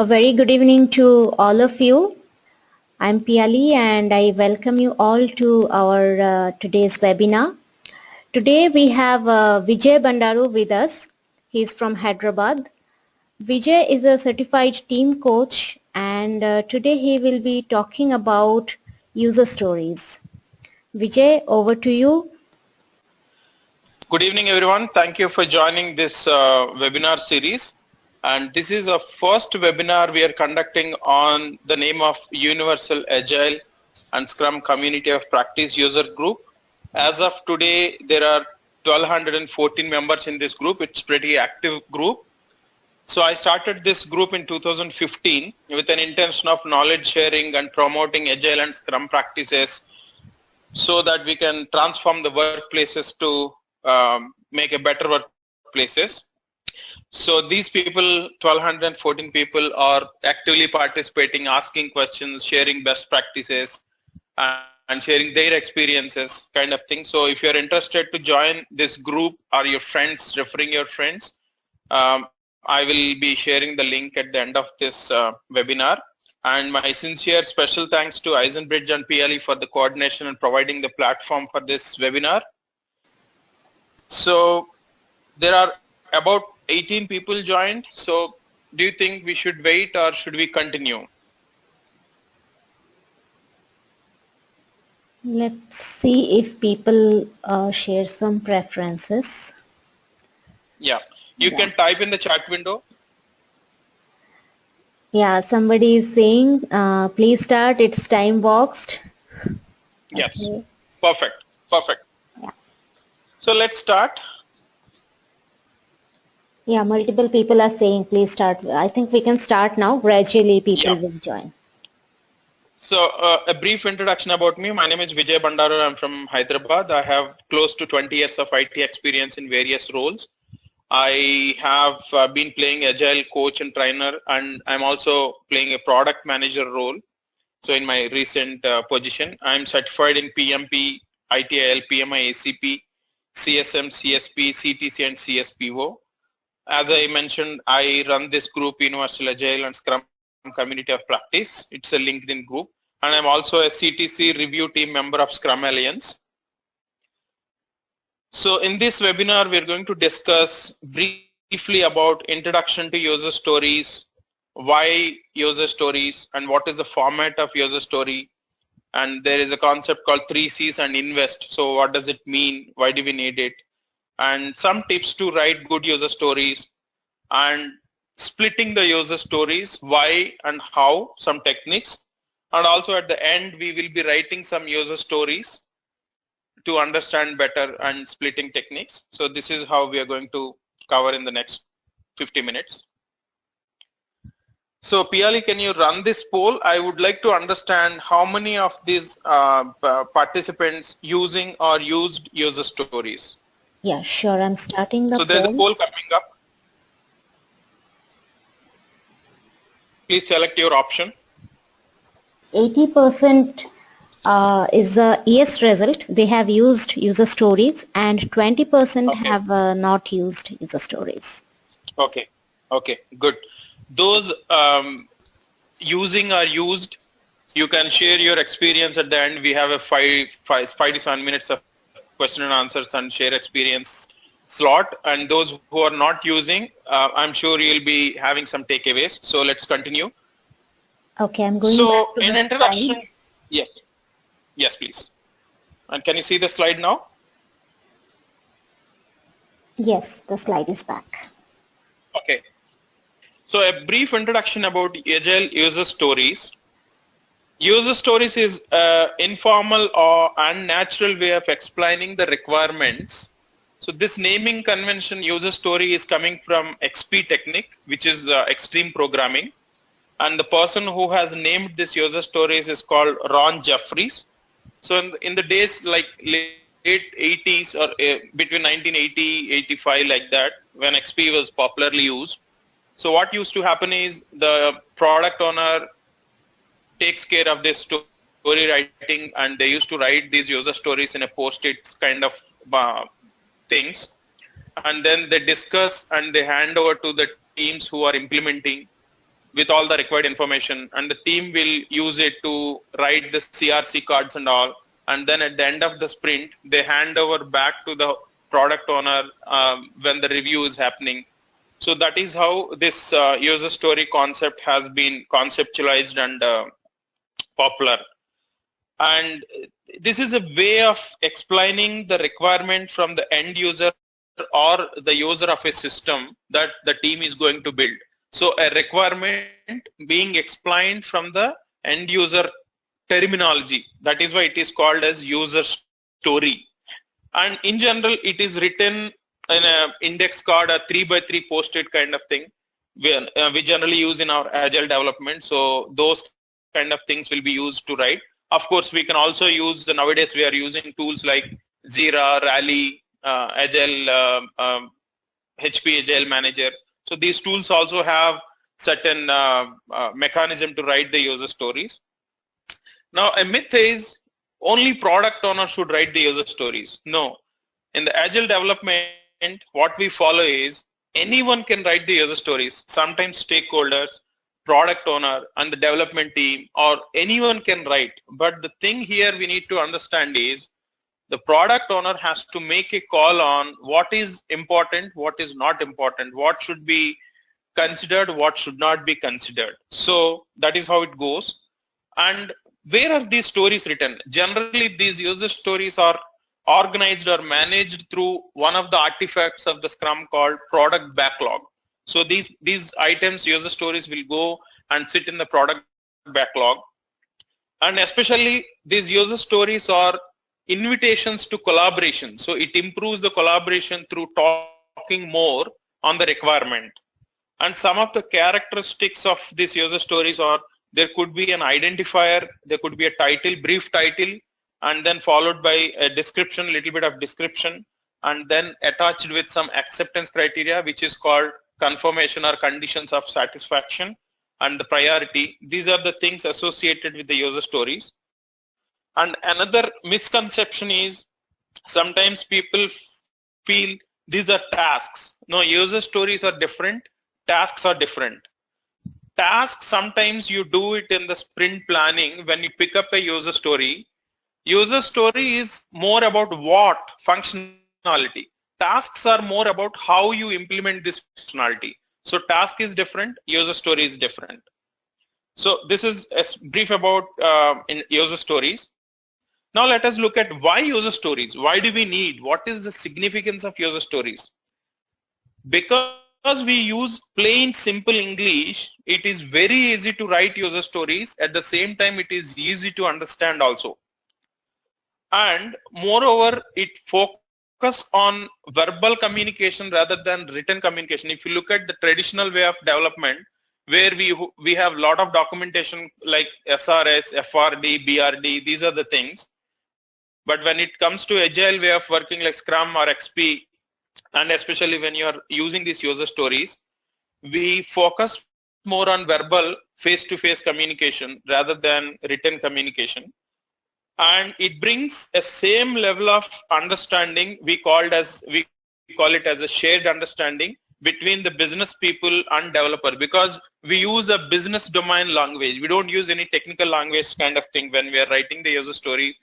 A very good evening to all of you. I'm Piali and I welcome you all to our today's webinar. Today we have Vijay Bandaru with us. He's from Hyderabad. Vijay is a certified team coach and today he will be talking about user stories. Vijay, over to you. Good evening, everyone. Thank you for joining this webinar series. And this is a first webinar we are conducting on the name of Universal Agile and Scrum Community of Practice User Group. As of today, there are 1,214 members in this group. It's a pretty active group. So I started this group in 2015 with an intention of knowledge sharing and promoting Agile and Scrum practices so that we can transform the workplaces to make a better workplaces. So these people, 1,214 people, are actively participating, asking questions, sharing best practices, and sharing their experiences, kind of thing. So if you're interested to join this group or your friends, referring your friends, I will be sharing the link at the end of this webinar. And my sincere special thanks to Eisenbridge and PLE for the coordination and providing the platform for this webinar. So there are about 18 people joined. So do you think we should wait or should we continue? Let's see if people share some preferences. Yeah, you can type in the chat window. Yeah, somebody is saying, please start, it's time boxed. Yes, Okay. perfect. Yeah. So let's start. Yeah, multiple people are saying, please start. I think we can start now. Gradually, people will join. So a brief introduction about me. My name is Vijay Bandaru. I'm from Hyderabad. I have close to 20 years of IT experience in various roles. I have been playing Agile coach and trainer, and I'm also playing a product manager role. So in my recent position, I'm certified in PMP, ITIL, PMI, ACP, CSM, CSP, CTC, and CSPO. As I mentioned, I run this group, Universal Agile and Scrum Community of Practice. It's a LinkedIn group. And I'm also a CTC review team member of Scrum Alliance. So in this webinar, we're going to discuss briefly about introduction to user stories, why user stories, and what is the format of user story. And there is a concept called 3 C's and invest. So what does it mean? Why do we need it? And some tips to write good user stories, and splitting the user stories, why and how, some techniques. And also at the end, we will be writing some user stories to understand better and splitting techniques. So this is how we are going to cover in the next 50 minutes. So Piali, can you run this poll? I would like to understand how many of these participants using or used user stories. Yeah, sure. I'm starting the poll. So there's a poll coming up. Please select your option. 80% is a yes result. They have used user stories, and 20% have not used user stories. Okay, good. Those using or used, you can share your experience at the end. We have a 5 to 7 minutes of question and answers and share experience slot. And those who are not using, I'm sure you'll be having some takeaways. So let's continue. Okay, I'm going so back to in the introduction, slide. Yes, please. And can you see the slide now? Yes, the slide is back. Okay. So a brief introduction about Agile user stories. User stories is an informal or unnatural way of explaining the requirements. So this naming convention user story is coming from XP technique, which is extreme programming. And the person who has named this user stories is called Ron Jeffries. So in the days like late 80s or between 1980, 85 like that, when XP was popularly used. So what used to happen is the product owner takes care of this story writing, and they used to write these user stories in a post-it kind of things. And then they discuss and they hand over to the teams who are implementing. with all the required information, and the team will use it to write the CRC cards and all. And then at the end of the sprint, they hand over back to the product owner when the review is happening. So that is how this user story concept has been conceptualized and popular. And this is a way of explaining the requirement from the end user or the user of a system that the team is going to build. So a requirement being explained from the end user terminology. That is why it is called as user story. And in general, it is written in an index card, a 3x3 post-it kind of thing. We generally use in our Agile development. So those kind of things will be used to write. Of course, we can also use, nowadays we are using tools like Jira, Rally, Agile, HP Agile Manager. So these tools also have certain mechanism to write the user stories. Now, a myth is only product owner should write the user stories. No. In the Agile development, what we follow is anyone can write the user stories. Sometimes stakeholders, product owner, and the development team, or anyone can write. But the thing here we need to understand is the product owner has to make a call on what is important, what is not important, what should be considered, what should not be considered. So that is how it goes. And where are these stories written? Generally, these user stories are organized or managed through one of the artifacts of the Scrum called product backlog. So these items, user stories, will go and sit in the product backlog. And especially these user stories are invitations to collaboration. So it improves the collaboration through talking more on the requirement. And some of the characteristics of these user stories are there could be an identifier, there could be a title, brief title, and then followed by a description, a little bit of description, and then attached with some acceptance criteria, which is called confirmation or conditions of satisfaction, and the priority. These are the things associated with the user stories. And another misconception is sometimes people feel these are tasks. No, user stories are different, tasks are different. Tasks, sometimes you do it in the sprint planning when you pick up a user story. User story is more about what? Functionality. Tasks are more about how you implement this functionality. So task is different, user story is different. So this is a brief about in user stories. Now let us look at why user stories. Why do we need? What is the significance of user stories? Because we use plain simple English, it is very easy to write user stories. At the same time, it is easy to understand also. And moreover, it focuses on verbal communication rather than written communication. If you look at the traditional way of development, where we have a lot of documentation like SRS, FRD, BRD, these are the things. But when it comes to Agile way of working like Scrum or XP, and especially when you are using these user stories, we focus more on verbal face-to-face communication rather than written communication. And it brings a same level of understanding. We call it as a shared understanding between the business people and developer, because we use a business domain language. We don't use any technical language kind of thing when we are writing the user stories.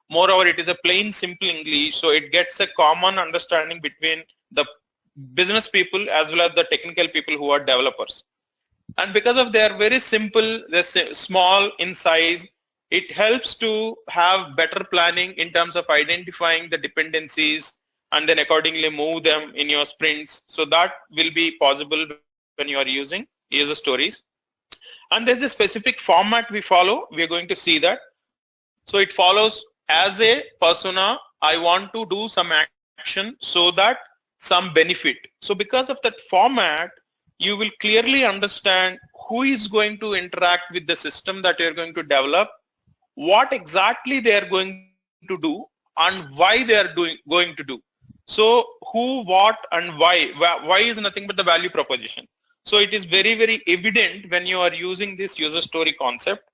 Moreover, it is a plain simple English, so it gets a common understanding between the business people as well as the technical people who are developers. And because of they are very simple, they're small in size, it helps to have better planning in terms of identifying the dependencies and then accordingly move them in your sprints. So that will be possible when you are using user stories. And there's a specific format we follow. We are going to see that. So it follows as a persona, I want to do some action so that some benefit. So because of that format, you will clearly understand who is going to interact with the system that you're going to develop, what exactly they are going to do, and why they are going to do. So who, what, and why. Why is nothing but the value proposition. So it is very, very evident when you are using this user story concept.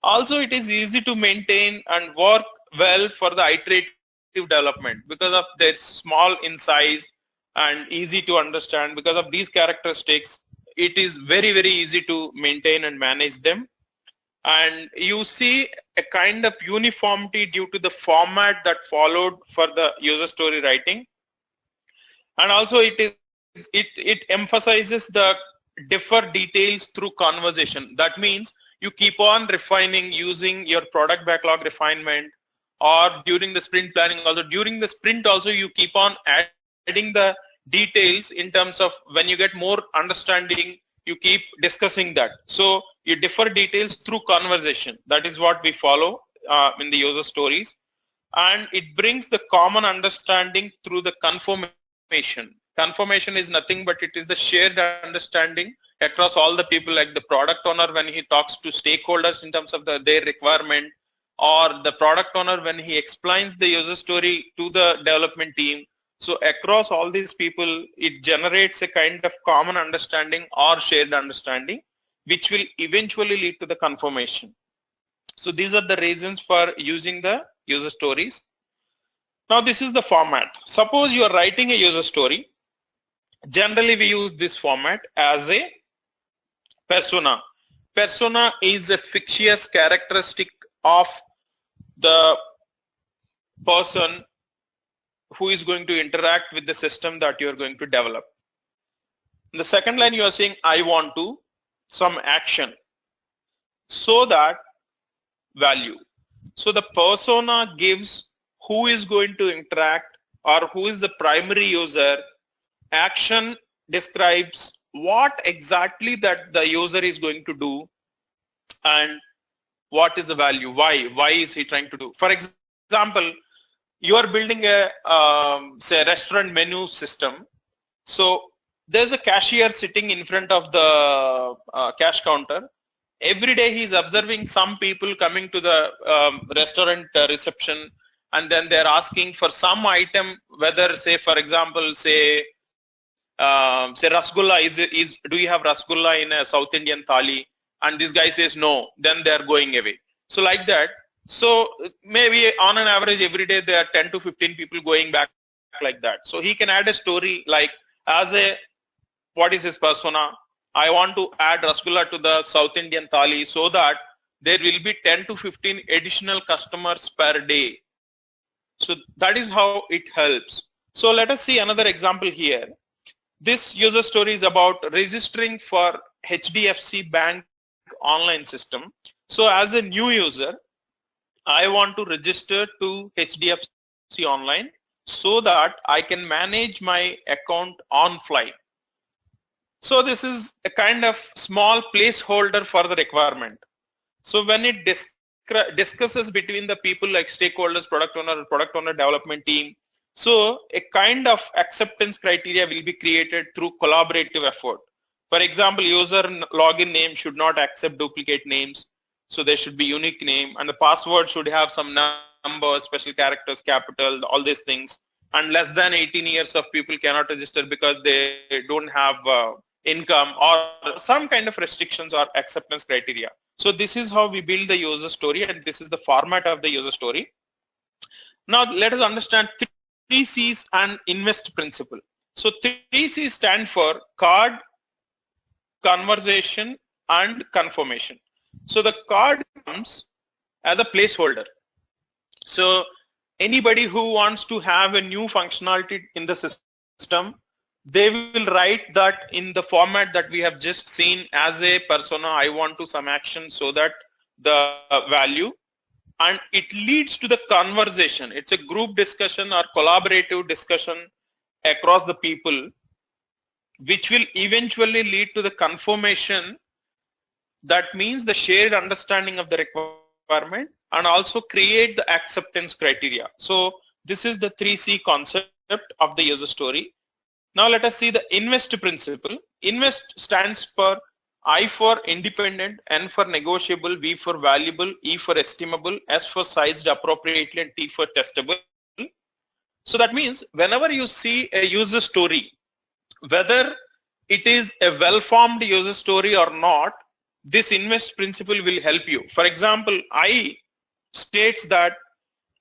Also, it is easy to maintain and work well for the iterative development because of their small in size and easy to understand. Because of these characteristics, it is very, very easy to maintain and manage them. And you see a kind of uniformity due to the format that followed for the user story writing. And also it emphasizes the differ details through conversation. That means you keep on refining using your product backlog refinement, or during the sprint planning also. During the sprint also you keep on adding the details in terms of when you get more understanding, you keep discussing that. So you differ details through conversation. That is what we follow in the user stories. And it brings the common understanding through the confirmation. Confirmation is nothing but it is the shared understanding across all the people, like the product owner when he talks to stakeholders in terms of their requirement, or the product owner when he explains the user story to the development team. So across all these people, it generates a kind of common understanding or shared understanding, which will eventually lead to the confirmation. So these are the reasons for using the user stories. Now this is the format. Suppose you are writing a user story. Generally we use this format as a persona. Persona is a fictitious characteristic of the person who is going to interact with the system that you are going to develop. In the second line you are saying I want to some action, so that value. So the persona gives who is going to interact or who is the primary user. Action describes what exactly that the user is going to do, and what is the value, why is he trying to do. For example, you are building a say a restaurant menu system. So there's a cashier sitting in front of the cash counter. Every day he's observing some people coming to the restaurant reception, and then they're asking for some item, whether say for example say rasgulla is do you have rasgulla in a South Indian thali, and this guy says no, then they're going away. So like that. So maybe on an average every day there are 10 to 15 people going back like that. So he can add a story like, as a what is his persona, I want to add rasgulla to the South Indian thali so that there will be 10 to 15 additional customers per day. So that is how it helps. So let us see another example here. This user story is about registering for HDFC Bank online system. So as a new user, I want to register to HDFC online so that I can manage my account on fly. So this is a kind of small placeholder for the requirement. So when it discusses between the people like stakeholders, product owner development team, so a kind of acceptance criteria will be created through collaborative effort. For example, user login name should not accept duplicate names. So there should be unique name, and the password should have some numbers, special characters, capital, all these things. And less than 18 years of people cannot register because they don't have income or some kind of restrictions or acceptance criteria. So this is how we build the user story, and this is the format of the user story. Now let us understand 3 C's and invest principle. So 3 C's stand for card, conversation, and confirmation. So the card comes as a placeholder. So anybody who wants to have a new functionality in the system, they will write that in the format that we have just seen as a persona. I want to some action so that the value, and it leads to the conversation. It's a group discussion or collaborative discussion across the people, which will eventually lead to the confirmation. That means the shared understanding of the requirement, and also create the acceptance criteria. So this is the 3C concept of the user story. Now let us see the invest principle. Invest stands for I for independent, N for negotiable, V for valuable, E for estimable, S for sized appropriately, and T for testable. So that means whenever you see a user story, whether it is a well-formed user story or not, this invest principle will help you. For example, I states that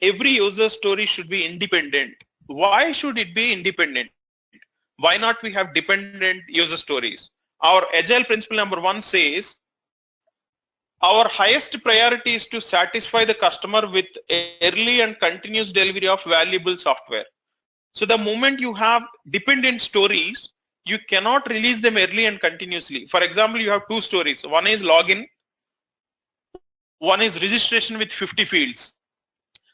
every user story should be independent. Why should it be independent? Why not we have dependent user stories? our Agile principle number 1 says, our highest priority is to satisfy the customer with early and continuous delivery of valuable software. So the moment you have dependent stories, you cannot release them early and continuously. For example, you have two stories. One is login, one is registration with 50 fields.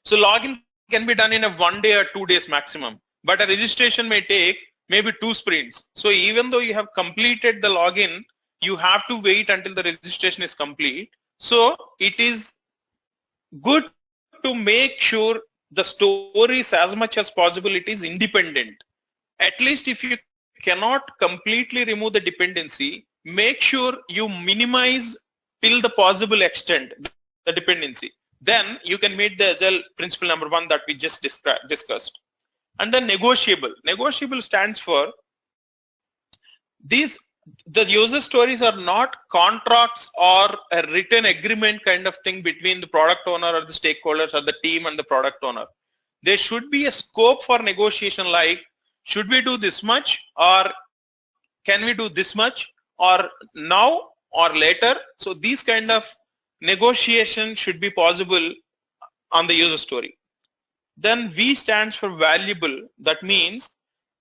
So login can be done in a 1 day or 2 days maximum, but a registration may take maybe 2 sprints. So even though you have completed the login, you have to wait until the registration is complete. So it is good to make sure the stories, as much as possible, it is independent. At least if you cannot completely remove the dependency, make sure you minimize till the possible extent the dependency. Then you can meet the Agile principle number 1 that we just discussed. And then negotiable. Negotiable stands for the user stories are not contracts or a written agreement kind of thing between the product owner or the stakeholders or the team and the product owner. There should be a scope for negotiation, like should we do this much, or can we do this much, or now or later. So these kind of negotiation should be possible on the user story. Then V stands for valuable. That means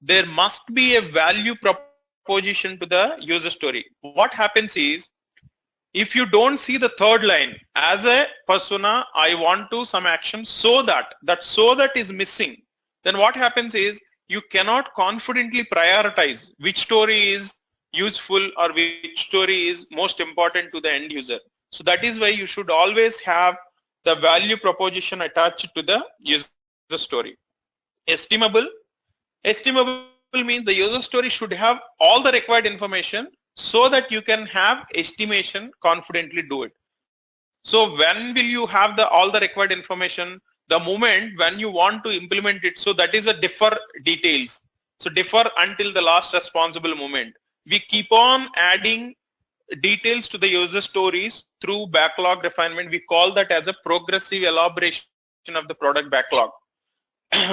there must be a value proposition to the user story. What happens is, if you don't see the third line, as a persona, I want to some action so that is missing, then what happens is you cannot confidently prioritize which story is useful or which story is most important to the end user. So that is why you should always have the value proposition attached to the user story. Estimable. Estimable means the user story should have all the required information so that you can have estimation, confidently do it. So when will you have all the required information? The moment when you want to implement it. So that is the defer details. So defer until the last responsible moment. We keep on adding details to the user stories through backlog refinement. We call that as a progressive elaboration of the product backlog.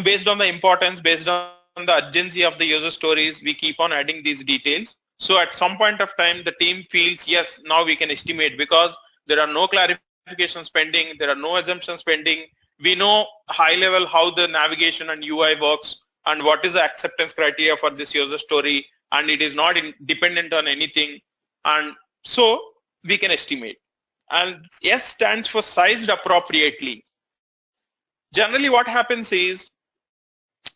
Based on the importance, based on the urgency of the user stories, we keep on adding these details. So at some point of time, the team feels, yes, now we can estimate, because there are no clarifications pending, there are no assumptions pending. We know high level how the navigation and UI works and what is the acceptance criteria for this user story, and it is not dependent on anything, and so we can estimate. And S stands for sized appropriately. Generally what happens is,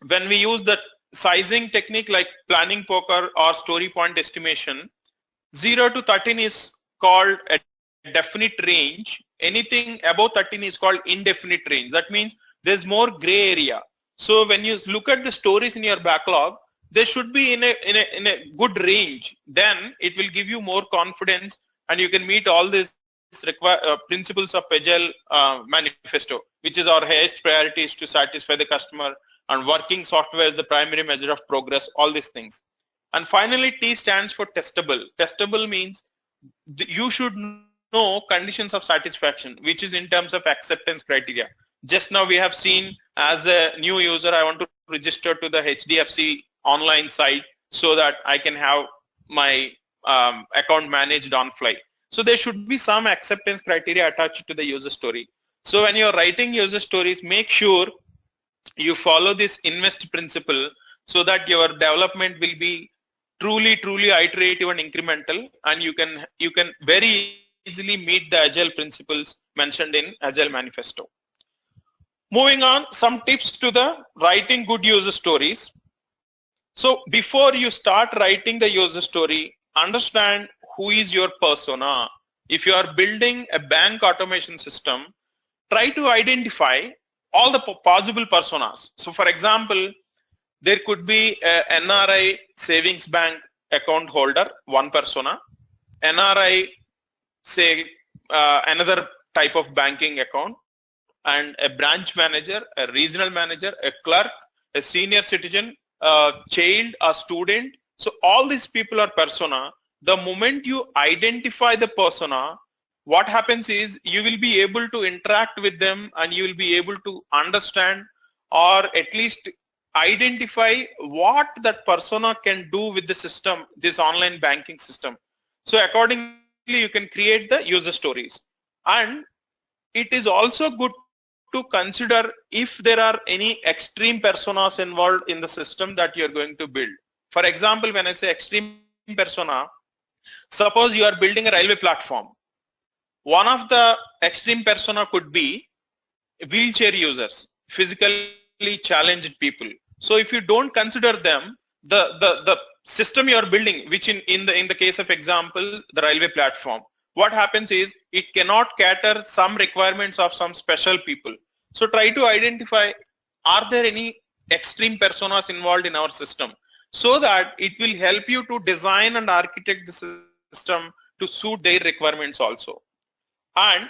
when we use the sizing technique like planning poker or story point estimation, 0 to 13 is called a definite range. Anything above 13 is called indefinite range. That means there's more gray area. So when you look at the stories in your backlog, they should be in a good range. Then it will give you more confidence, and you can meet all these principles of Agile manifesto, which is our highest priority is to satisfy the customer, and working software is the primary measure of progress, all these things. And finally, T stands for testable. Testable means you should know conditions of satisfaction, which is in terms of acceptance criteria. Just now we have seen, as a new user, I want to register to the HDFC online site so that I can have my account managed on fly. So there should be some acceptance criteria attached to the user story. So when you're writing user stories, make sure you follow this invest principle so that your development will be truly iterative and incremental, and you can very easily meet the Agile principles mentioned in Agile manifesto. Moving on, some tips to the writing good user stories. So before you start writing the user story, understand who is your persona. If you are building a bank automation system, try to identify all the possible personas. So for example, there could be a NRI savings bank account holder, one persona, NRI, say another type of banking account, and a branch manager, a regional manager, a clerk, a senior citizen, a child, a student. So all these people are persona. The moment you identify the persona, what happens is you will be able to interact with them, and you will be able to understand, or at least identify what that persona can do with the system, this online banking system. So accordingly, you can create the user stories. And it is also good to consider if there are any extreme personas involved in the system that you're going to build. For example, when I say extreme persona, suppose you are building a railway platform. One of the extreme persona could be wheelchair users, physically challenged people. So if you don't consider them, the system you are building, which in the case of example, the railway platform, what happens is it cannot cater some requirements of some special people. So try to identify, are there any extreme personas involved in our system, so that it will help you to design and architect the system to suit their requirements also. And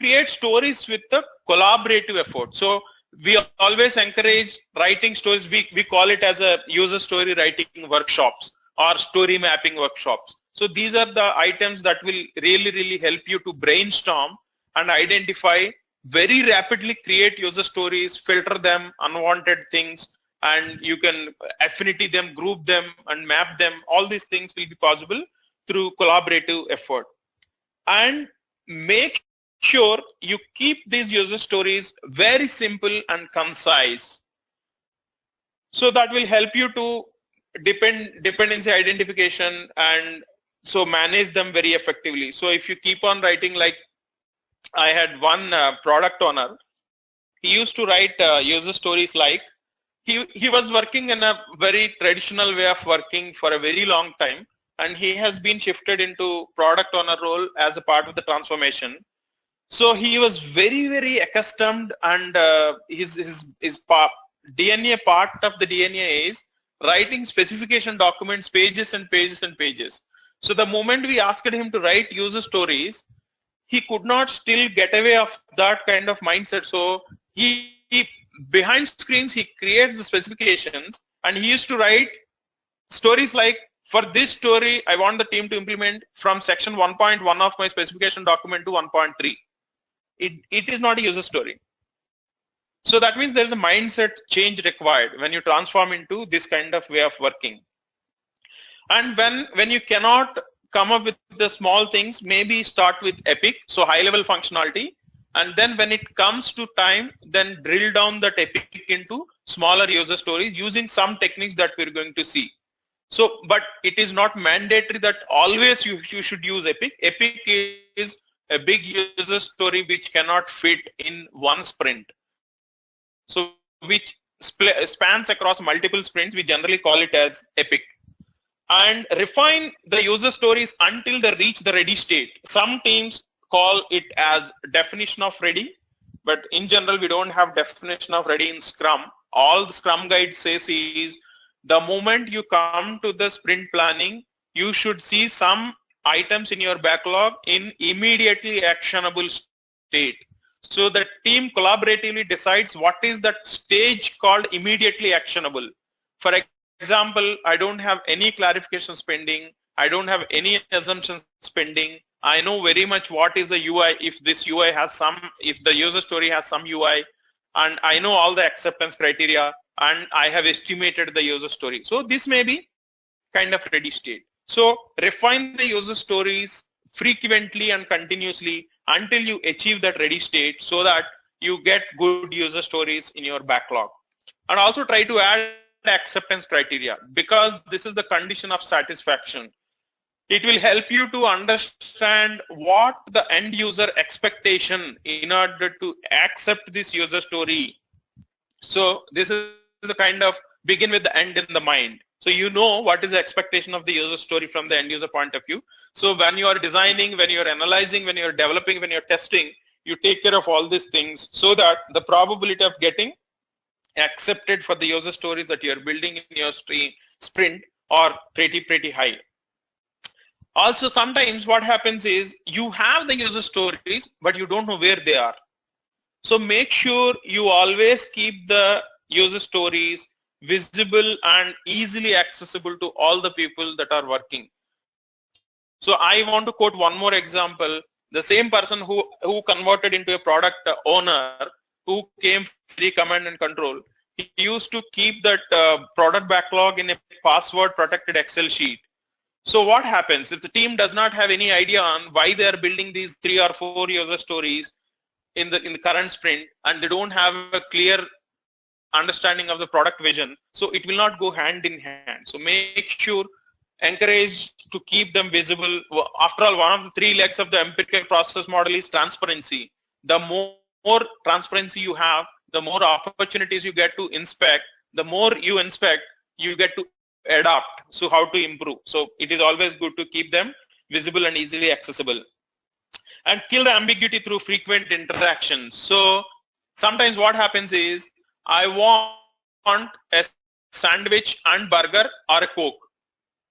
create stories with the collaborative effort. So we always encourage writing stories. We call it as a user story writing workshops or story mapping workshops. So these are the items that will really help you to brainstorm and identify, very rapidly create user stories, filter them, unwanted things, and you can affinity them, group them, and map them. All these things will be possible through collaborative effort. And make sure you keep these user stories very simple and concise. So that will help you to dependency identification and so manage them very effectively. So if you keep on writing, like I had one product owner, he used to write user stories like he was working in a very traditional way of working for a very long time, and he has been shifted into product owner role as a part of the transformation. So he was very accustomed, and his DNA, part of the DNA is writing specification documents, pages and pages and pages. So the moment we asked him to write user stories, he could not still get away of that kind of mindset. So he behind screens, he creates the specifications, and he used to write stories like, for this story, I want the team to implement from section 1.1 of my specification document to 1.3. It is not a user story. So that means there's a mindset change required when you transform into this kind of way of working. And when you cannot come up with the small things, maybe start with epic, so high level functionality, and then when it comes to time, then drill down that epic into smaller user stories using some techniques that we're going to see. So, but it is not mandatory that always you should use epic. Epic is a big user story which cannot fit in one sprint. So which spans across multiple sprints, we generally call it as epic. And refine the user stories until they reach the ready state. Some teams call it as definition of ready, but in general we don't have definition of ready in Scrum. All the Scrum guide says is, the moment you come to the sprint planning, you should see some items in your backlog in immediately actionable state. So the team collaboratively decides what is that stage called immediately actionable. For example, I don't have any clarifications pending. I don't have any assumptions pending. I know very much what is the UI, if this UI has some, if the user story has some UI, and I know all the acceptance criteria, and I have estimated the user story. So this may be kind of ready state. So refine the user stories frequently and continuously until you achieve that ready state, so that you get good user stories in your backlog. And also try to add acceptance criteria, because this is the condition of satisfaction. It will help you to understand what the end user expectation in order to accept this user story. So this is a kind of begin with the end in the mind. So you know what is the expectation of the user story from the end user point of view. So when you are designing, when you are analyzing, when you are developing, when you are testing, you take care of all these things, so that the probability of getting accepted for the user stories that you are building in your sprint are pretty high. Also, sometimes what happens is you have the user stories, but you don't know where they are. So make sure you always keep the user stories visible and easily accessible to all the people that are working. So I want to quote one more example. The same person who converted into a product owner, who came free command and control, he used to keep that product backlog in a password protected Excel sheet. So what happens if the team does not have any idea on why they are building these 3 or 4 user stories in the current sprint, and they don't have a clear understanding of the product vision, so it will not go hand in hand. So make sure, encourage to keep them visible. After all, one of the 3 legs of the empirical process model is transparency. The more transparency you have, the more opportunities you get to inspect. The more you inspect, you get to adapt. So how to improve. So it is always good to keep them visible and easily accessible. And kill the ambiguity through frequent interactions. So sometimes what happens is, I want a sandwich and burger or a Coke.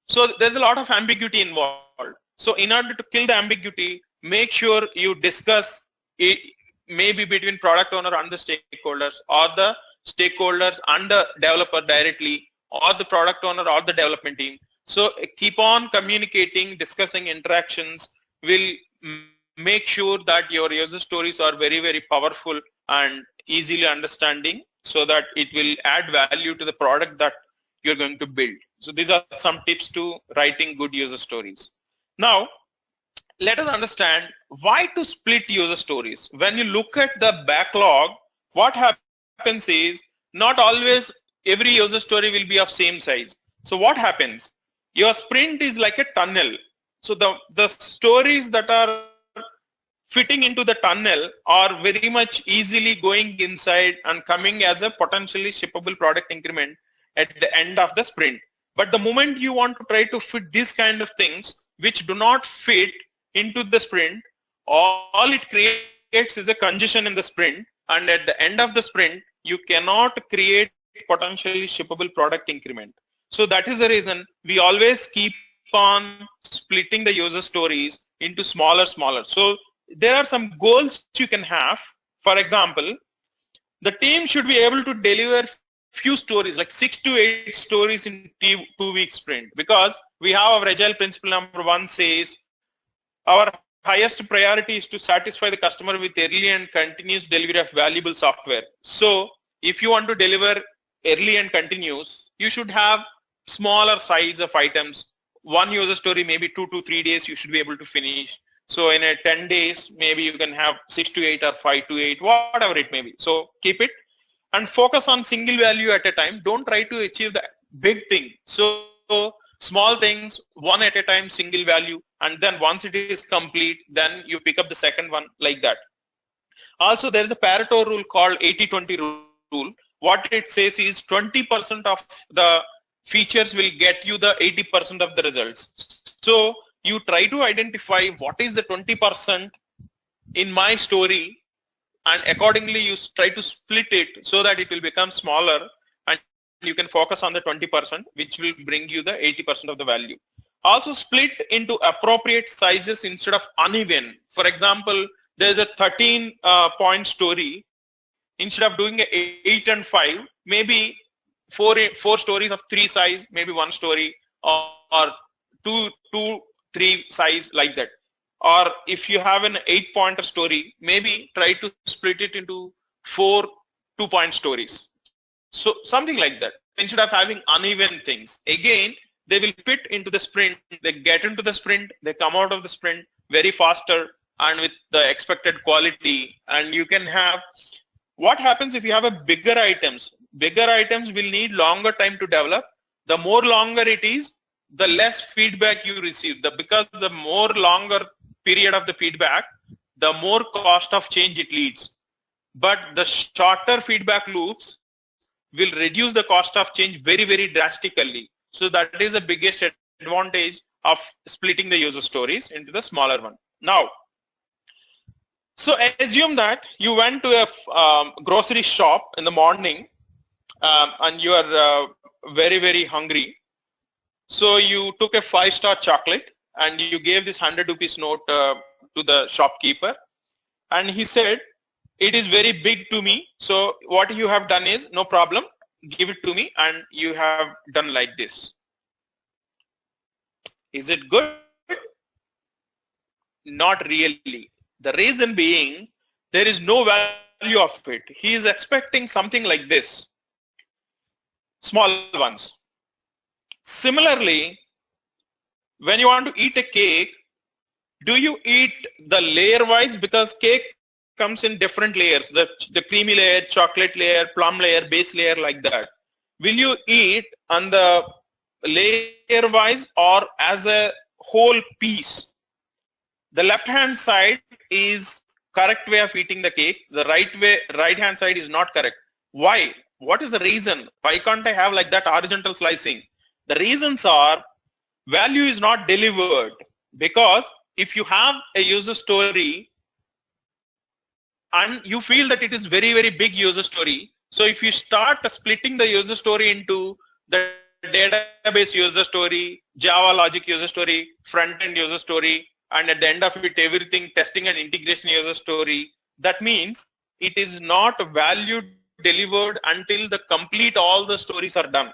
So there's a lot of ambiguity involved. So in order to kill the ambiguity, make sure you discuss it, maybe between product owner and the stakeholders, or the stakeholders and the developer directly, or the product owner or the development team. So keep on communicating, discussing interactions will make sure that your user stories are very, very powerful and easily understanding, so that it will add value to the product that you're going to build. So these are some tips to writing good user stories. Now, let us understand why to split user stories. When you look at the backlog, what happens is, not always every user story will be of same size. So what happens? Your sprint is like a tunnel. So the stories that are fitting into the tunnel are very much easily going inside and coming as a potentially shippable product increment at the end of the sprint. But the moment you want to try to fit these kind of things which do not fit into the sprint, all it creates is a congestion in the sprint, and at the end of the sprint you cannot create potentially shippable product increment. So that is the reason we always keep on splitting the user stories into smaller. So there are some goals you can have. For example, the team should be able to deliver few stories, like 6 to 8 stories in 2-week sprint, because we have our agile principle number 1 says our highest priority is to satisfy the customer with early and continuous delivery of valuable software. So if you want to deliver early and continuous, you should have smaller size of items. One user story, maybe 2 to 3 days you should be able to finish. So in a 10 days, maybe you can have 6 to 8 or 5 to 8, whatever it may be. So keep it and focus on single value at a time. Don't try to achieve the big thing. So small things, one at a time, single value, and then once it is complete, then you pick up the second one, like that. Also, there is a Pareto rule called 80-20 rule. What it says is 20% of the features will get you the 80% of the results. So you try to identify what is the 20% in my story, and accordingly you try to split it so that it will become smaller, and you can focus on the 20%, which will bring you the 80% of the value. Also split into appropriate sizes instead of uneven. For example, there's a 13 point story. Instead of doing 8 and 5, maybe four stories of 3 size, maybe 1 story, or 2, 3 size, like that. Or if you have an 8-pointer story, maybe try to split it into 4 2-point stories. So something like that. Instead of having uneven things, again, they will fit into the sprint. They get into the sprint, they come out of the sprint very faster and with the expected quality. And you can have, what happens if you have a bigger items? Bigger items will need longer time to develop. The more longer it is, the less feedback you receive. Because the more longer period of the feedback, the more cost of change it leads. But the shorter feedback loops will reduce the cost of change very, very drastically. So that is the biggest advantage of splitting the user stories into the smaller one. Now, so assume that you went to a grocery shop in the morning and you are very, very hungry. So you took a 5-star chocolate and you gave this 100 rupees note to the shopkeeper, and he said, it is very big to me. So what you have done is, no problem, give it to me, and you have done like this. Is it good? Not really. The reason being, there is no value of it. He is expecting something like this, small ones. Similarly, when you want to eat a cake, do you eat the layer wise? Because cake comes in different layers, the creamy layer, chocolate layer, plum layer, base layer, like that. Will you eat on the layer wise or as a whole piece? The left hand side is correct way of eating the cake. The right hand side is not correct. Why? What is the reason? Why can't I have like that horizontal slicing? The reasons are value is not delivered, because if you have a user story and you feel that it is very, very big user story, so if you start splitting the user story into the database user story, Java logic user story, front-end user story, and at the end of it, everything testing and integration user story, that means it is not value delivered until the complete all the stories are done.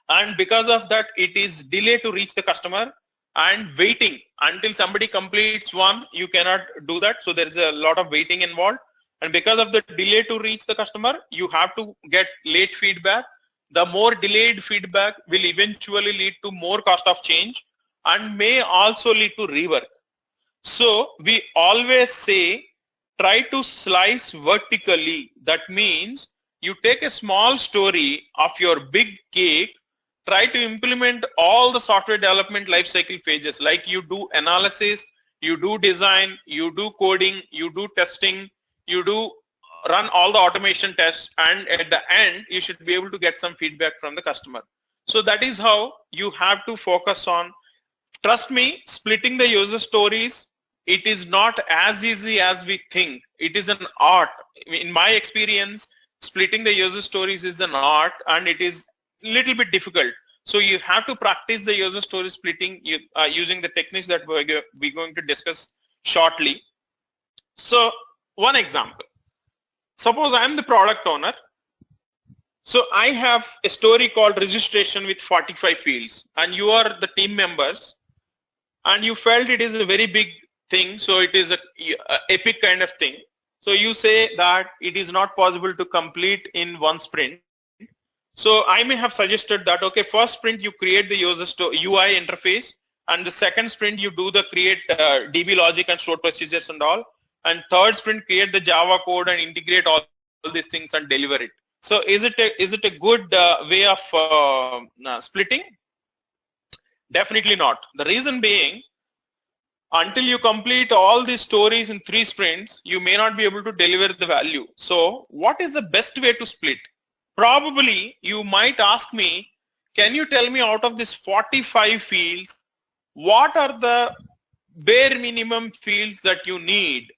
And because of that, it is delayed to reach the customer and waiting until somebody completes one. You cannot do that. So there is a lot of waiting involved. And because of the delay to reach the customer, you have to get late feedback. The more delayed feedback will eventually lead to more cost of change and may also lead to rework. So we always say, try to slice vertically. That means you take a small story of your big cake, try to implement all the software development lifecycle phases, like you do analysis, you do design, you do coding, you do testing, you do run all the automation tests, and at the end, you should be able to get some feedback from the customer. So that is how you have to focus on. Trust me, splitting the user stories, it is not as easy as we think. It is an art. In my experience, splitting the user stories is an art, and it is a little bit difficult. So you have to practice the user story splitting using the techniques that we're going to discuss shortly. So one example. Suppose I'm the product owner. So I have a story called registration with 45 fields, and you are the team members, and you felt it is a very big thing, so it is a epic kind of thing. So you say that it is not possible to complete in one sprint. So I may have suggested that, okay, first sprint you create the user UI interface, and the second sprint you do the create DB logic and stored procedures and all, and third sprint create the Java code and integrate all these things and deliver it. So is it a good way of splitting? Definitely not. The reason being, until you complete all these stories in 3 sprints, you may not be able to deliver the value. So what is the best way to split? Probably you might ask me, can you tell me out of these 45 fields, what are the bare minimum fields that you need?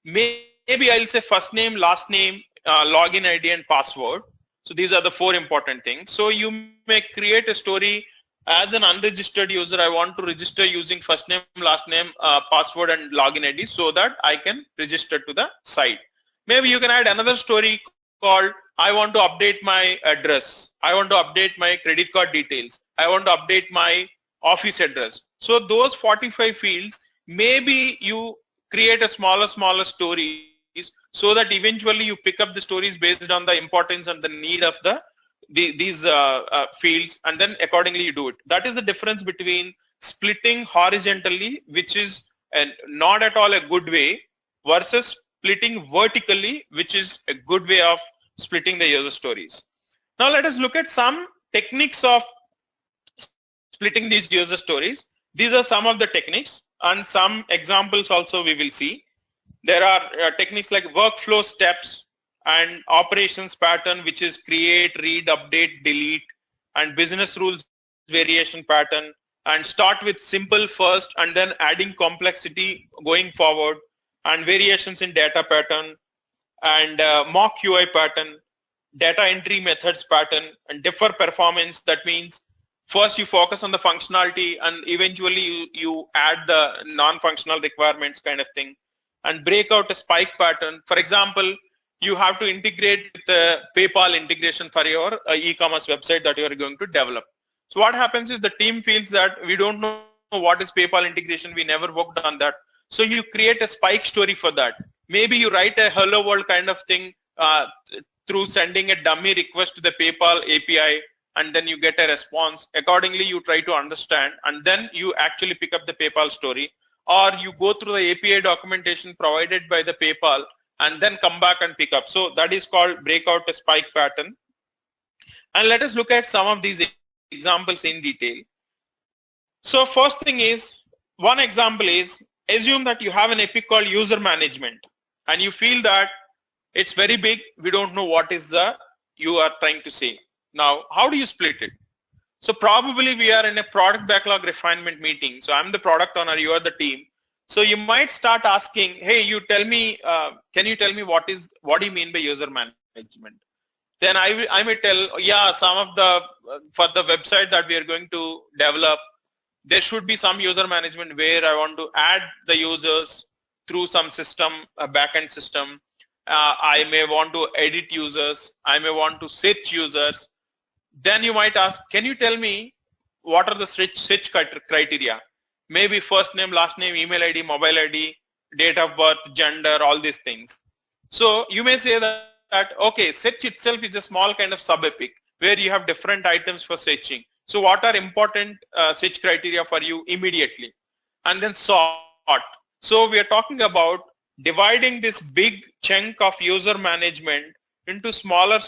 Maybe I'll say first name, last name, login ID and password. So these are the 4 important things. So you may create a story as an unregistered user. I want to register using first name, last name, password and login ID so that I can register to the site. Maybe you can add another story called I want to update my address. I want to update my credit card details. I want to update my office address. So those 45 fields, maybe you create a smaller stories so that eventually you pick up the stories based on the importance and the need of these fields, and then accordingly you do it. That is the difference between splitting horizontally, which is not at all a good way, versus splitting vertically, which is a good way of splitting the user stories. Now let us look at some techniques of splitting these user stories. These are some of the techniques, and some examples also we will see. There are techniques like workflow steps and operations pattern, which is create, read, update, delete, and business rules variation pattern, and start with simple first and then adding complexity going forward, and variations in data pattern, and mock UI pattern, data entry methods pattern, and differ performance. That means first you focus on the functionality and eventually you add the non-functional requirements kind of thing, and break out a spike pattern. For example, you have to integrate the PayPal integration for your e-commerce website that you are going to develop. So what happens is the team feels that we don't know what is PayPal integration, we never worked on that. So you create a spike story for that. Maybe you write a hello world kind of thing through sending a dummy request to the PayPal API, and then you get a response. Accordingly, you try to understand, and then you actually pick up the PayPal story, or you go through the API documentation provided by the PayPal and then come back and pick up. So that is called breakout a spike pattern. And let us look at some of these examples in detail. So first thing is, one example is, assume that you have an epic called user management, and you feel that it's very big, we don't know what is you are trying to say. Now, how do you split it? So probably we are in a product backlog refinement meeting. So I'm the product owner, you are the team. So you might start asking, hey, you tell me, can you tell me what do you mean by user management? Then I may tell, yeah, some of for the website that we are going to develop, there should be some user management where I want to add the users through some system, a backend system. I may want to edit users. I may want to search users. Then you might ask, can you tell me what are the search criteria? Maybe first name, last name, email ID, mobile ID, date of birth, gender, all these things. So you may say that okay, search itself is a small kind of sub-epic where you have different items for searching. So what are important search criteria for you immediately? And then sort. So we are talking about dividing this big chunk of user management into smaller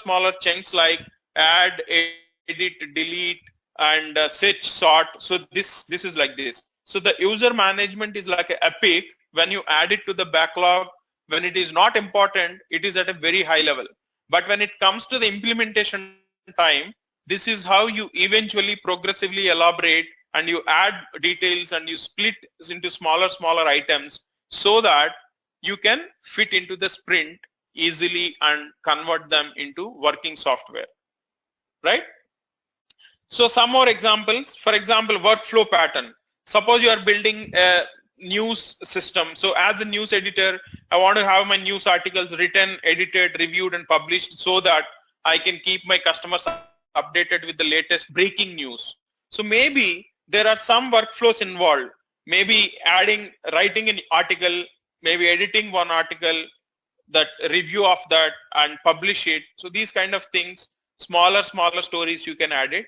chunks like add, edit, delete, and search, sort. So this is like this. So the user management is like an epic. When you add it to the backlog, when it is not important, it is at a very high level. But when it comes to the implementation time, this is how you eventually progressively elaborate, and you add details and you split into smaller items so that you can fit into the sprint easily and convert them into working software, right? So some more examples. For example, workflow pattern. Suppose you are building a news system. So as a news editor, I want to have my news articles written, edited, reviewed, and published so that I can keep my customers updated with the latest breaking news. So maybe there are some workflows involved. Maybe writing an article, maybe editing one article, that review of that and publish it. So these kind of things, smaller stories you can add it.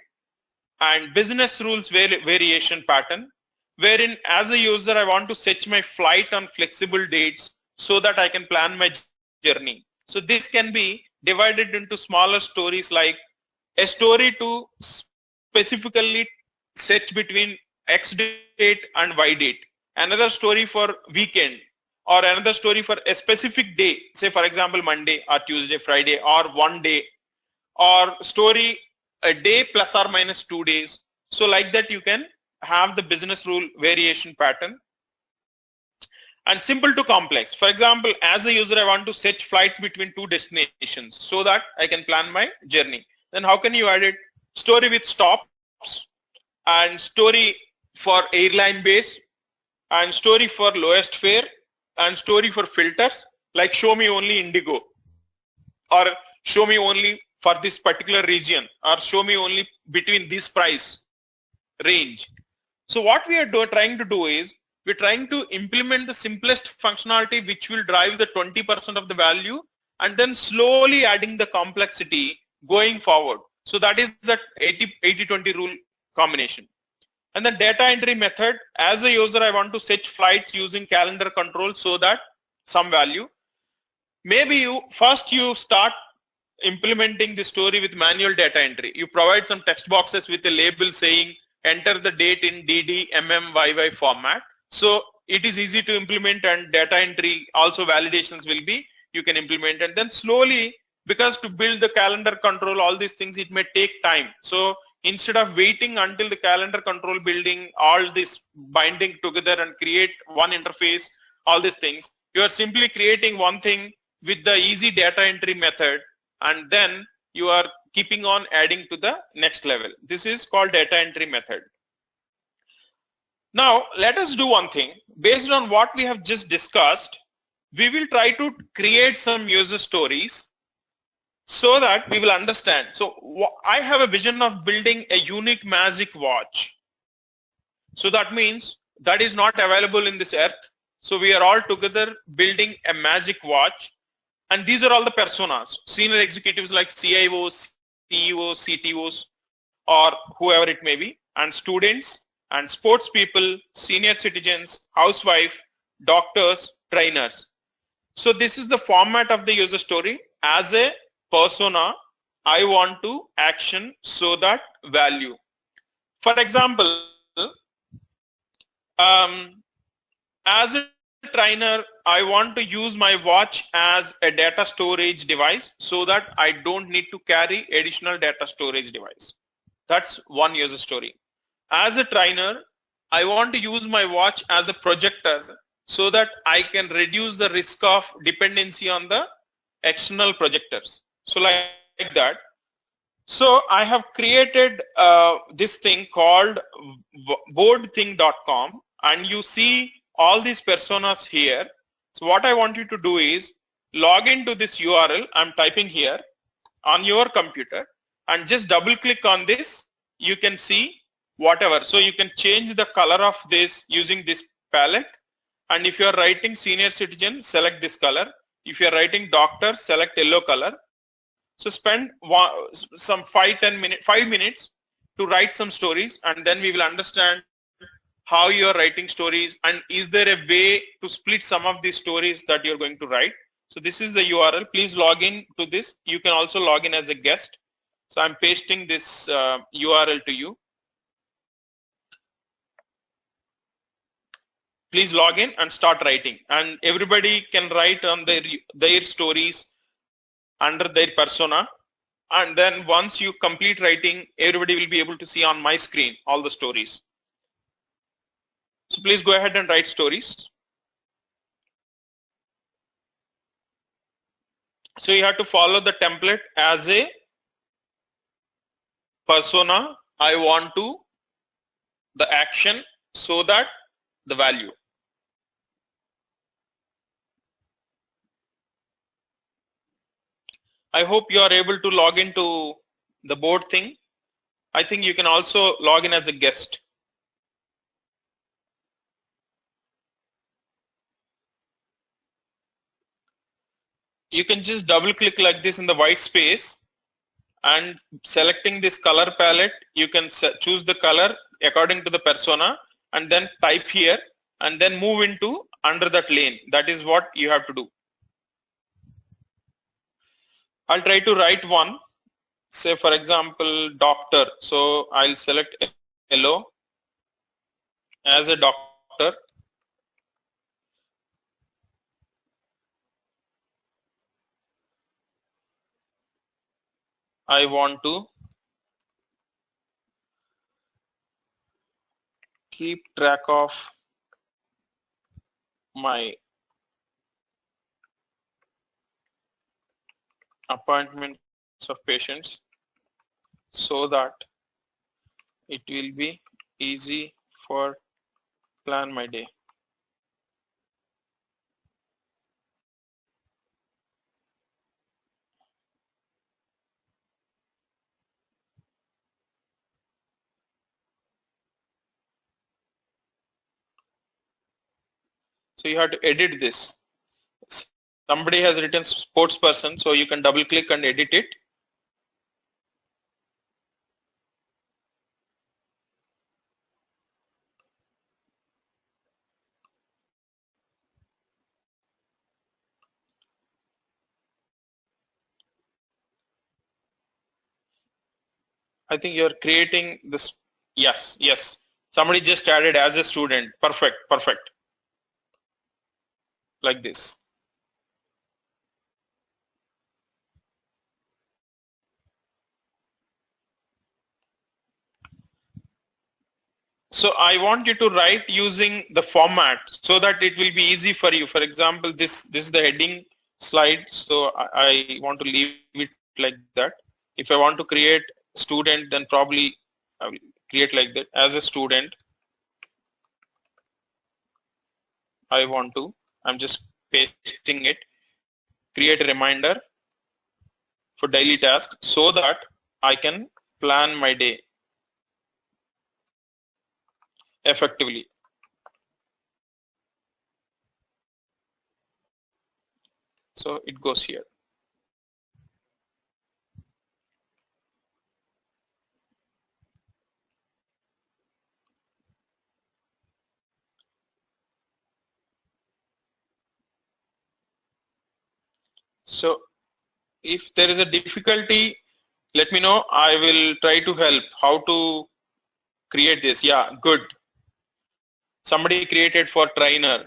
And business rules variation pattern, wherein as a user I want to set my flight on flexible dates so that I can plan my journey. So this can be divided into smaller stories, like a story to specifically set between X date and Y date, another story for weekend, or another story for a specific day, say for example Monday or Tuesday, Friday, or one day, or story a day plus or minus 2 days. So like that you can have the business rule variation pattern. And simple to complex. For example, as a user I want to set flights between 2 destinations so that I can plan my journey. Then how can you add it? Story with stops, and story for airline base, and story for lowest fare, and story for filters like show me only Indigo, or show me only for this particular region, or show me only between this price range. So what we are trying to do is we're trying to implement the simplest functionality which will drive the 20% of the value, and then slowly adding the complexity going forward. So that is that 80-20 rule combination. And then data entry method, as a user I want to set flights using calendar control so that some value. Maybe you start implementing the story with manual data entry. You provide some text boxes with a label saying enter the date in DD, MM, YY format. So it is easy to implement, and data entry also validations will be, you can implement, and then slowly, because to build the calendar control, all these things, it may take time. So instead of waiting until the calendar control building, all this binding together and create one interface, all these things, you are simply creating one thing with the easy data entry method, and then you are keeping on adding to the next level. This is called data entry method. Now let us do one thing. Based on what we have just discussed, we will try to create some user stories so that we will understand. So I have a vision of building a unique magic watch. So that means that is not available in this earth. So we are all together building a magic watch, and these are all the personas, senior executives like CIOs, CEOs, CTOs, or whoever it may be, and students and sports people, senior citizens, housewife, doctors, trainers. So this is the format of the user story. As a persona, I want to action so that value. For example, as a trainer, I want to use my watch as a data storage device so that I don't need to carry additional data storage device. That's one user story. As a trainer, I want to use my watch as a projector so that I can reduce the risk of dependency on the external projectors. So like that. So I have created this thing called boardthing.com, and you see all these personas here. So what I want you to do is log into this URL I'm typing here on your computer, and just double click on this. You can see whatever. So you can change the color of this using this palette. And if you are writing senior citizen, select this color. If you are writing doctor, select yellow color. So spend some 5 minutes to write some stories, and then we will understand how you are writing stories, and is there a way to split some of these stories that you're going to write. So this is the URL. Please log in to this. You can also log in as a guest. So I'm pasting this URL to you. Please log in and start writing, and everybody can write on their stories under their persona, and then once you complete writing, everybody will be able to see on my screen all the stories. So please go ahead and write stories. So you have to follow the template. As a persona, I want to the action so that the value. I hope you are able to log into the board thing. I think you can also log in as a guest. You can just double click like this in the white space, and selecting this color palette, you can choose the color according to the persona, and then type here, and then move into under that lane. That is what you have to do. I'll try to write one. Say for example, doctor. So I'll select yellow as a doctor. I want to keep track of my appointments of patients so that it will be easy for plan my day. So you have to edit this. Somebody has written sports person, so you can double click and edit it. I think you're creating this. Yes, yes. Somebody just added as a student. Perfect, perfect. Like this. So I want you to write using the format so that it will be easy for you. For example, this is the heading slide. So I want to leave it like that. If I want to create student, then probably I will create like that. As a student, I'm just pasting it, create a reminder for daily tasks so that I can plan my day effectively. So it goes here. So if there is a difficulty, let me know. I will try to help how to create this. Yeah, good. Somebody created for trainer.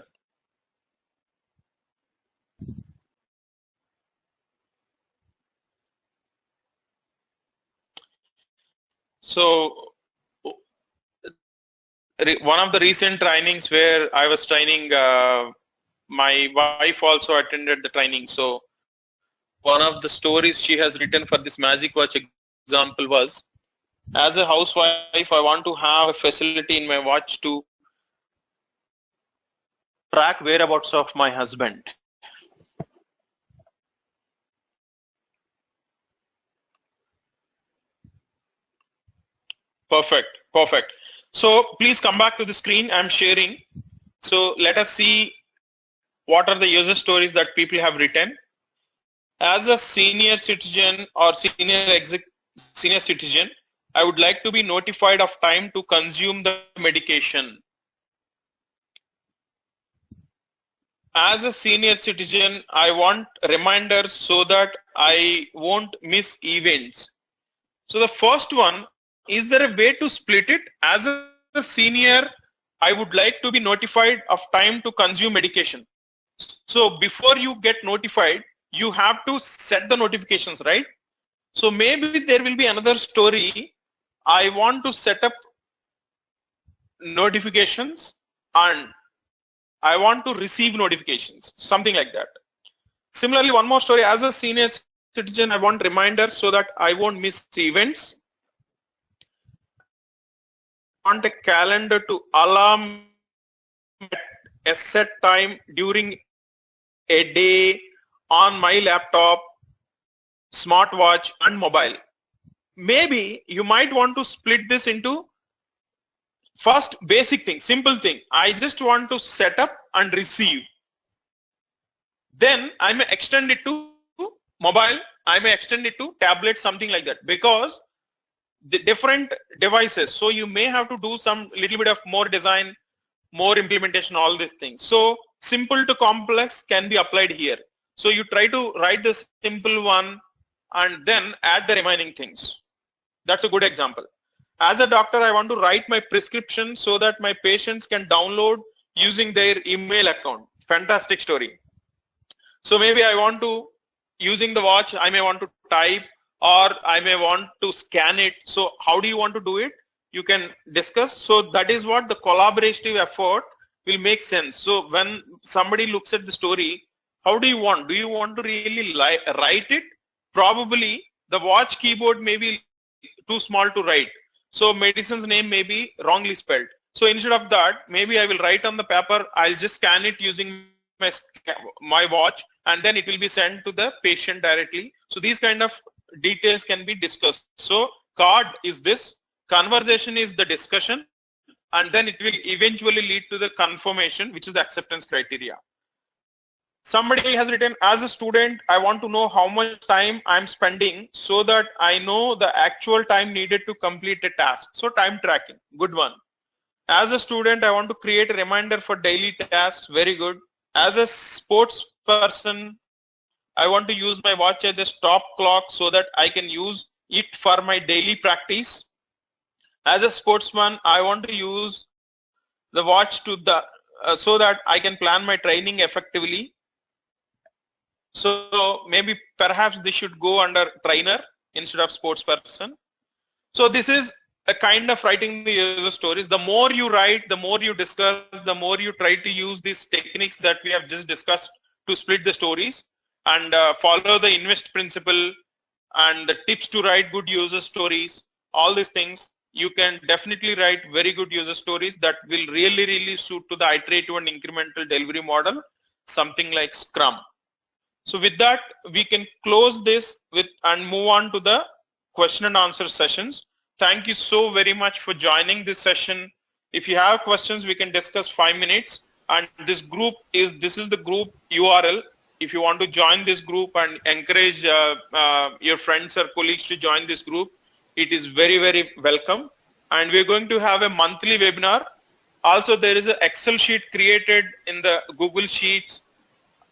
So one of the recent trainings where I was training, my wife also attended the training. So one of the stories she has written for this magic watch example was, as a housewife, I want to have a facility in my watch to track whereabouts of my husband. Perfect, perfect. So please come back to the screen. I'm sharing. So let us see what are the user stories that people have written. As a senior citizen or senior citizen, I would like to be notified of time to consume the medication. As a senior citizen, I want reminders so that I won't miss events. So the first one, is there a way to split it? As a senior, I would like to be notified of time to consume medication. So before you get notified, you have to set the notifications, right? So maybe there will be another story. I want to set up notifications and I want to receive notifications, something like that. Similarly, one more story. As a senior citizen, I want reminders so that I won't miss events. I want a calendar to alarm at a set time during a day on my laptop, smartwatch and mobile. Maybe you might want to split this into first basic thing, simple thing. I just want to set up and receive. Then I may extend it to mobile, I may extend it to tablet, something like that, because the different devices. So you may have to do some little bit of more design, more implementation, all these things. So simple to complex can be applied here. So you try to write the simple one and then add the remaining things. That's a good example. As a doctor, I want to write my prescription so that my patients can download using their email account. Fantastic story. So maybe I want to, using the watch, I may want to type or I may want to scan it. So how do you want to do it? You can discuss. So that is what the collaborative effort will make sense. So when somebody looks at the story, how do you want? Do you want to really write it? Probably the watch keyboard may be too small to write. So medicine's name may be wrongly spelled. So instead of that, maybe I will write on the paper, I'll just scan it using my watch and then it will be sent to the patient directly. So these kind of details can be discussed. So card is this, conversation is the discussion, and then it will eventually lead to the confirmation, which is the acceptance criteria. Somebody has written, as a student, I want to know how much time I'm spending so that I know the actual time needed to complete a task. So time tracking, good one. As a student, I want to create a reminder for daily tasks, very good. As a sports person, I want to use my watch as a stop clock so that I can use it for my daily practice. As a sportsman, I want to use the watch to so that I can plan my training effectively. So maybe perhaps this should go under trainer instead of sports person. So this is a kind of writing the user stories. The more you write, the more you discuss, the more you try to use these techniques that we have just discussed to split the stories and follow the invest principle and the tips to write good user stories, all these things. You can definitely write very good user stories that will really suit to the iterative and incremental delivery model, something like Scrum. So with that, we can close this and move on to the question and answer sessions. Thank you so very much for joining this session. If you have questions, we can discuss 5 minutes. And this is the group URL. If you want to join this group and encourage your friends or colleagues to join this group, it is very welcome. And we're going to have a monthly webinar. Also, there is an Excel sheet created in the Google Sheets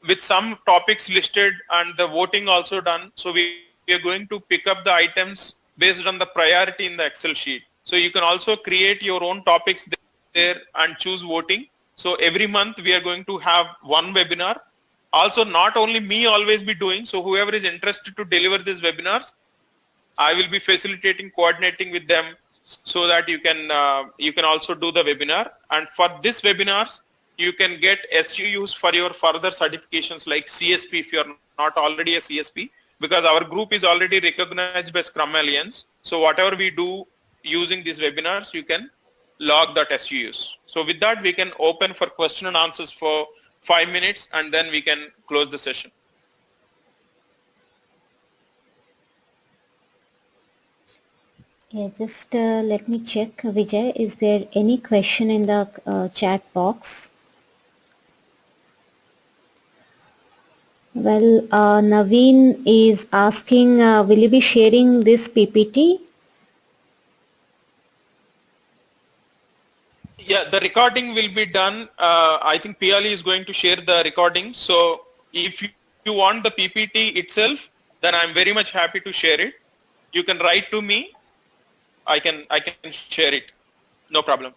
with some topics listed and the voting also done. So we are going to pick up the items based on the priority in the Excel sheet. So you can also create your own topics there and choose voting. So every month we are going to have one webinar. Also, not only me always be doing, so whoever is interested to deliver these webinars, I will be facilitating, coordinating with them so that you can also do the webinar. And for this webinars, you can get SUUs for your further certifications like CSP if you are not already a CSP, because our group is already recognized by Scrum Alliance. So whatever we do using these webinars, you can log that SUUs. So with that, we can open for question and answers for 5 minutes, and then we can close the session. Yeah, just let me check, Vijay. Is there any question in the chat box? Well, Naveen is asking, will you be sharing this PPT? Yeah, the recording will be done. I think Piali is going to share the recording. So if you want the PPT itself, then I'm very much happy to share it. You can write to me. I can share it. No problem.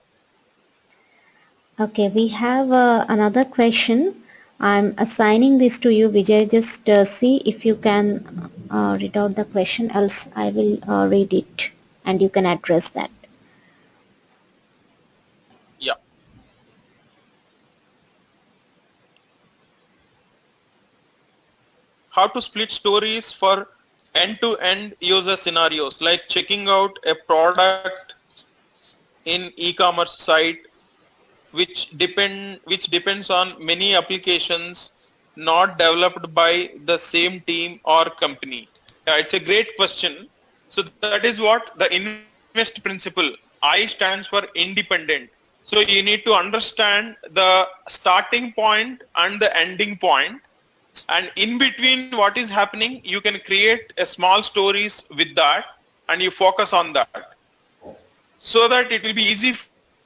Okay, we have another question. I'm assigning this to you, Vijay. Just see if you can read out the question, else I will read it and you can address that. Yeah. How to split stories for end-to-end user scenarios, like checking out a product in e-commerce site, which depends on many applications not developed by the same team or company. Yeah, it's a great question. So that is what the INVEST principle, I stands for independent. So you need to understand the starting point and the ending point, and in between what is happening, you can create a small stories with that, and you focus on that, so that it will be easy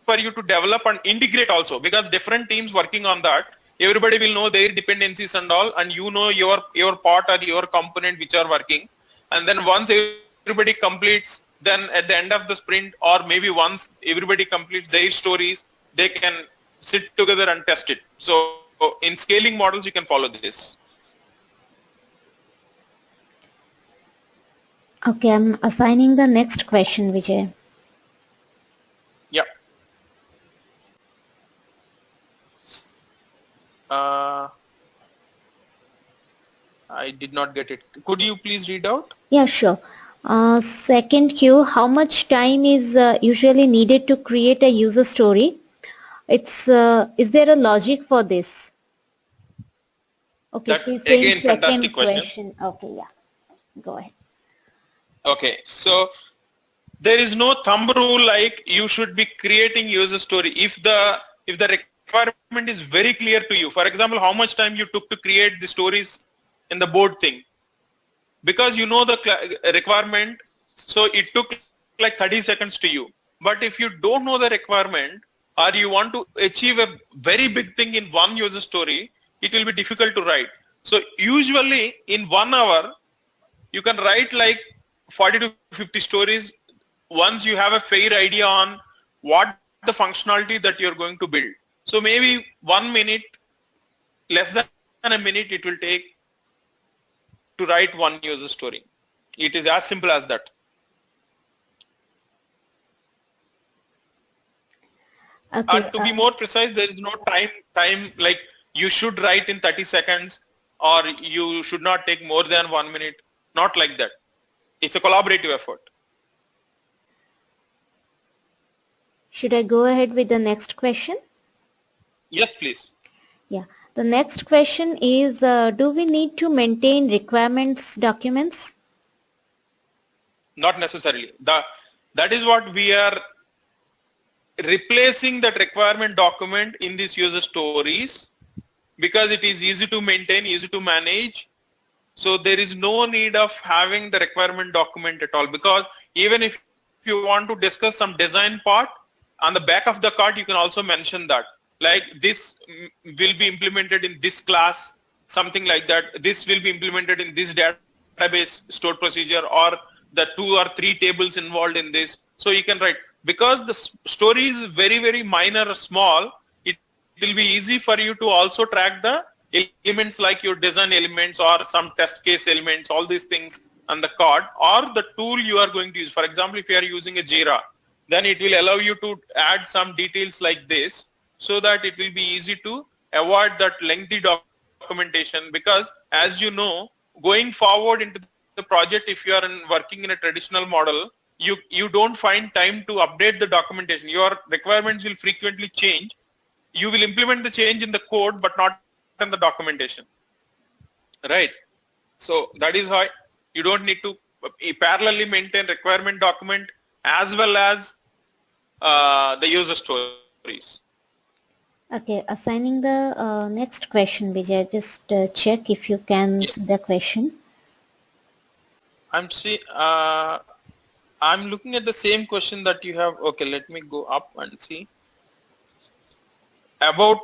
for you to develop and integrate also, because different teams working on that, everybody will know their dependencies and all, and you know your part or your component which are working. And then once everybody completes, then at the end of the sprint, or maybe once everybody completes their stories, they can sit together and test it. So in scaling models, you can follow this. Okay, I'm assigning the next question, Vijay. Yeah. I did not get it. Could you please read out? Yeah, sure. Second Q, how much time is usually needed to create a user story? It's is there a logic for this? Okay, That she's saying again, fantastic second question. Okay, yeah, go ahead. Okay, so there is no thumb rule like you should be creating user story. If the requirement is very clear to you, for example, how much time you took to create the stories in the board thing, because you know the requirement, so it took like 30 seconds to you. But if you don't know the requirement, or you want to achieve a very big thing in one user story, it will be difficult to write. So usually in 1 hour, you can write like 40 to 50 stories once you have a fair idea on what the functionality that you're going to build. So maybe 1 minute, less than a minute it will take to write one user story. It is as simple as that. Okay, To be more precise, there is no time like you should write in 30 seconds or you should not take more than 1 minute. Not like that. It's a collaborative effort. should I go ahead with the next question? Yes, please. Yeah. The next question is, do we need to maintain requirements documents? Not necessarily. That is what we are replacing, that requirement document in these user stories, because it is easy to maintain, easy to manage. So there is no need of having the requirement document at all, because even if you want to discuss some design part, on the back of the card you can also mention that, like this will be implemented in this class, something like that. This will be implemented in this database stored procedure, or the 2 or 3 tables involved in this. So you can write, because the story is very, very minor or small, it will be easy for you to also track the elements like your design elements or some test case elements, all these things on the card or the tool you are going to use. For example, if you are using a Jira, then it will allow you to add some details like this, so that it will be easy to avoid that lengthy documentation. Because as you know, going forward into the project, if you are working in a traditional model, you don't find time to update the documentation. Your requirements will frequently change. You will implement the change in the code, but not in the documentation, right? So that is why you don't need to parallelly maintain requirement document as well as the user stories. Okay, assigning the next question, Vijay, just check if you can see the question. I'm looking at the same question that you have. Okay, let me go up and see. About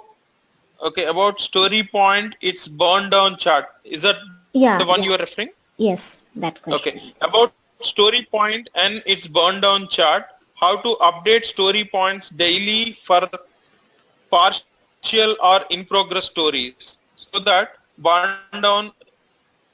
story point, it's burn down chart. Is that the one you are referring? Yes, that question. Okay, about story point and its burn down chart, how to update story points daily for partial or in progress stories, so that burn down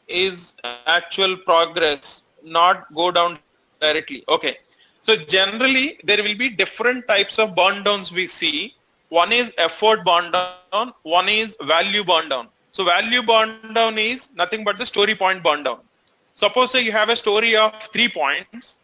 is actual progress, not go down directly. Okay, so generally there will be different types of burn downs we see. One is effort burn down, one is value burn down. So value burn down is nothing but the story point burn down. Suppose you have a story of 3 points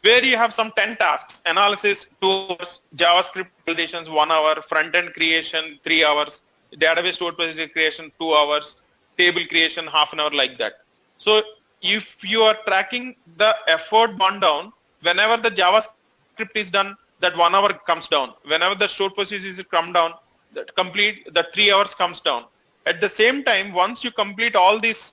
where you have some 10 tasks: analysis 2 hours, JavaScript validations 1 hour, front-end creation 3 hours, database stored procedure creation 2 hours, table creation half an hour, like that. So if you are tracking the effort burn down, whenever the JavaScript is done, that 1 hour comes down. Whenever the stored procedures come down, that complete, the 3 hours comes down. At the same time, once you complete all these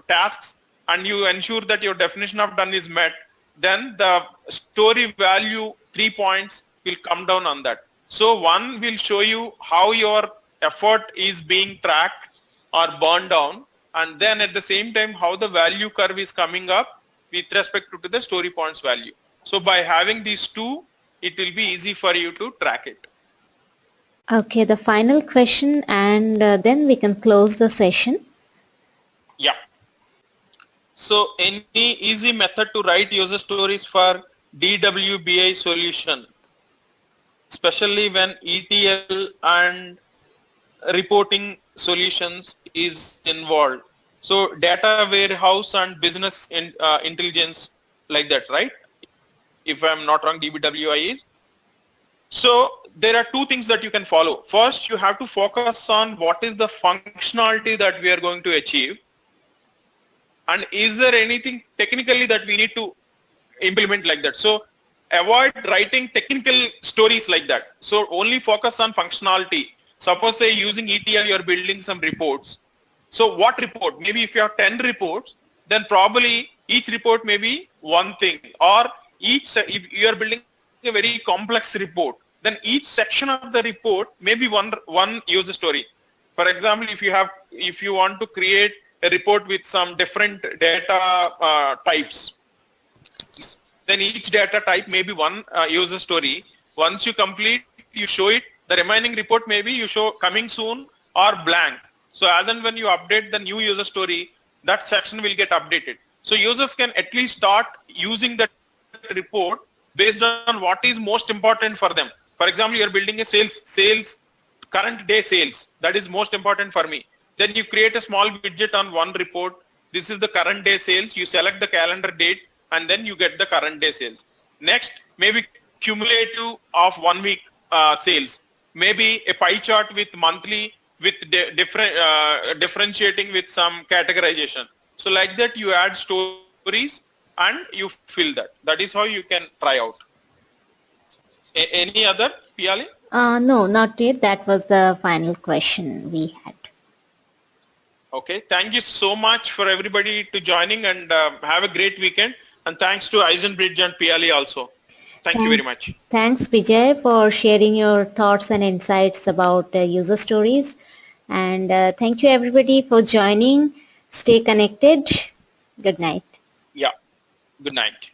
tasks and you ensure that your definition of done is met, then the story value 3 points will come down on that. So one will show you how your effort is being tracked or burned down, and then at the same time how the value curve is coming up with respect to the story points value. So by having these two, it will be easy for you to track it. Okay, the final question, and then we can close the session. Yeah. So any easy method to write user stories for DWBI solution, especially when ETL and reporting solutions is involved. So data warehouse and business intelligence, like that, right? If I'm not wrong, DBWI is. So there are two things that you can follow. First, you have to focus on what is the functionality that we are going to achieve, and is there anything technically that we need to implement like that. So avoid writing technical stories like that. So only focus on functionality. Suppose say using ETL you are building some reports. So what report? Maybe if you have 10 reports, then probably each report may be one thing, or if you are building a very complex report, then each section of the report may be one user story. For example, if you want to create a report with some different data types, then each data type may be one user story. Once you complete, you show it. The remaining report maybe you show coming soon or blank. So as and when you update the new user story, that section will get updated. So users can at least start using that report based on what is most important for them. For example, you are building a sales, current day sales. That is most important for me. Then you create a small widget on one report. This is the current day sales. You select the calendar date and then you get the current day sales. Next, maybe cumulative of 1 week sales. Maybe a pie chart with monthly, with differentiating with some categorization. So like that you add stories and you fill that. That is how you can try out. Any other, Piali? No, not yet. That was the final question we had. Okay, thank you so much for everybody to joining, and have a great weekend. And thanks to Eisenbridge and Piali also. Thank you very much. Thanks, Vijay, for sharing your thoughts and insights about user stories. And thank you everybody for joining. Stay connected. Good night. Yeah. Good night.